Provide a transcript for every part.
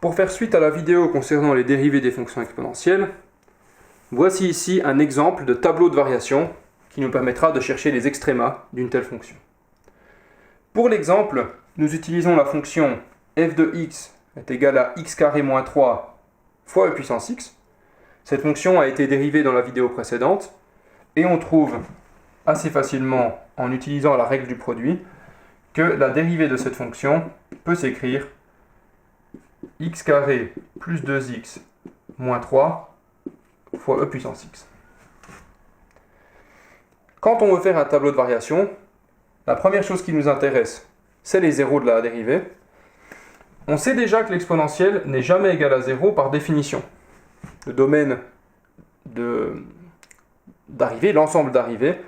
Pour faire suite à la vidéo concernant les dérivées des fonctions exponentielles, voici ici un exemple de tableau de variation qui nous permettra de chercher les extrémas d'une telle fonction. Pour l'exemple, nous utilisons la fonction f de x est égale à x carré moins 3 fois e puissance x. Cette fonction a été dérivée dans la vidéo précédente et on trouve assez facilement, en utilisant la règle du produit, que la dérivée de cette fonction peut s'écrire x carré plus 2x moins 3 fois e puissance x. Quand on veut faire un tableau de variation, la première chose qui nous intéresse, c'est les zéros de la dérivée. On sait déjà que l'exponentielle n'est jamais égale à 0 par définition. Le domaine d'arrivée, l'ensemble d'arrivée,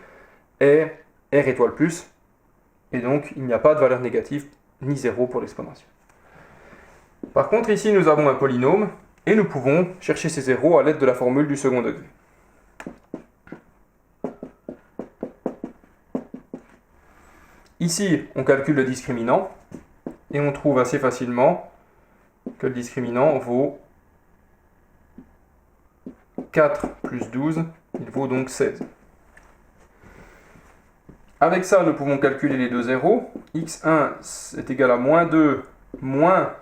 est r étoile plus, et donc il n'y a pas de valeur négative ni 0 pour l'exponentielle. Par contre, ici nous avons un polynôme, et nous pouvons chercher ces zéros à l'aide de la formule du second degré. Ici, on calcule le discriminant, et on trouve assez facilement que le discriminant vaut 4 plus 12, il vaut donc 16. Avec ça, nous pouvons calculer les deux zéros. x1 est égal à moins 2 moins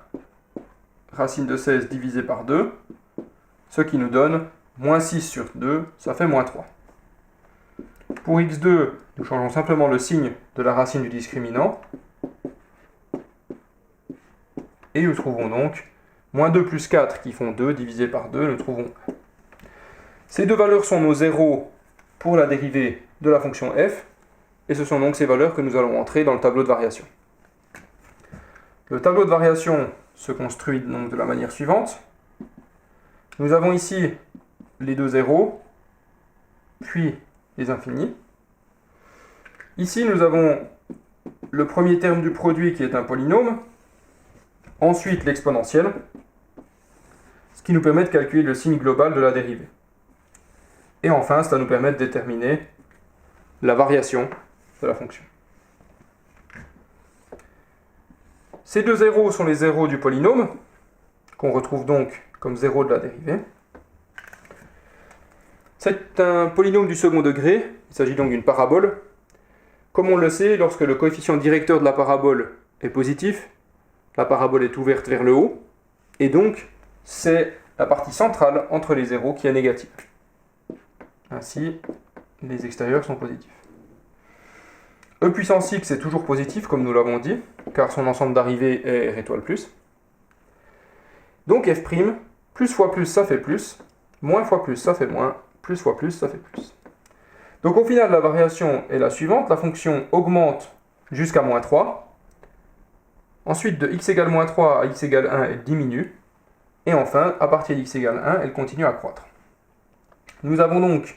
racine de 16 divisé par 2, ce qui nous donne moins 6 sur 2, ça fait moins 3. Pour x2, nous changeons simplement le signe de la racine du discriminant. Et nous trouvons donc moins 2 plus 4 qui font 2 divisé par 2, nous trouvons 1. Ces deux valeurs sont nos zéros pour la dérivée de la fonction f, et ce sont donc ces valeurs que nous allons entrer dans le tableau de variation. Le tableau de variation se construit donc de la manière suivante. Nous avons ici les deux zéros, puis les infinis. Ici, nous avons le premier terme du produit qui est un polynôme, ensuite l'exponentielle, ce qui nous permet de calculer le signe global de la dérivée. Et enfin, cela nous permet de déterminer la variation de la fonction. Ces deux zéros sont les zéros du polynôme, qu'on retrouve donc comme zéro de la dérivée. C'est un polynôme du second degré, il s'agit donc d'une parabole. Comme on le sait, lorsque le coefficient directeur de la parabole est positif, la parabole est ouverte vers le haut, et donc c'est la partie centrale entre les zéros qui est négative. Ainsi, les extérieurs sont positifs. E puissance x est toujours positif, comme nous l'avons dit, car son ensemble d'arrivée est r étoile plus. Donc f', plus fois plus, ça fait plus, moins fois plus, ça fait moins, plus fois plus, ça fait plus. Donc au final, la variation est la suivante, la fonction augmente jusqu'à moins 3, ensuite de x égale moins 3 à x égale 1, elle diminue, et enfin, à partir d'x égale 1, elle continue à croître. Nous avons donc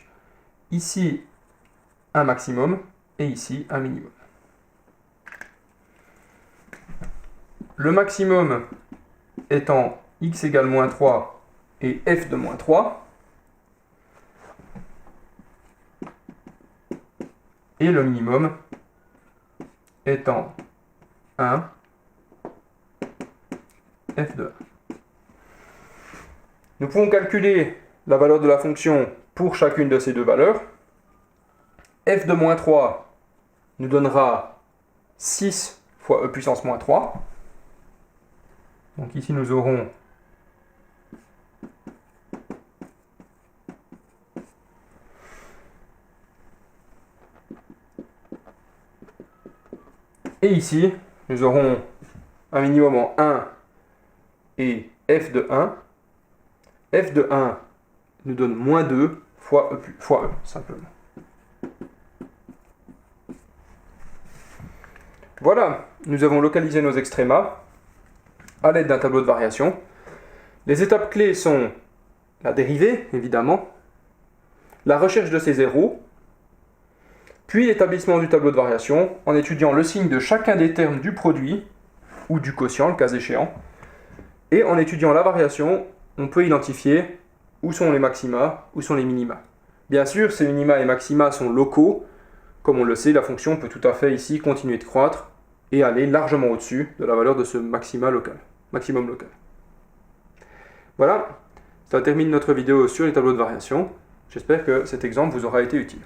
ici un maximum, et ici un minimum. Le maximum étant x égale moins 3 et f de moins 3, et le minimum étant 1, f de 1. Nous pouvons calculer la valeur de la fonction pour chacune de ces deux valeurs. F de moins 3 nous donnera 6 fois e puissance moins 3. Donc ici nous aurons et ici nous aurons un minimum en 1 et f de 1. F de 1 nous donne moins 2 fois e simplement. Voilà, nous avons localisé nos extrémas à l'aide d'un tableau de variation. Les étapes clés sont la dérivée, évidemment, la recherche de ces zéros, puis l'établissement du tableau de variation en étudiant le signe de chacun des termes du produit, ou du quotient, le cas échéant, et en étudiant la variation, on peut identifier où sont les maxima, où sont les minima. Bien sûr, ces minima et maxima sont locaux. Comme on le sait, la fonction peut tout à fait ici continuer de croître et aller largement au-dessus de la valeur de ce maximum local. Voilà, ça termine notre vidéo sur les tableaux de variation. J'espère que cet exemple vous aura été utile.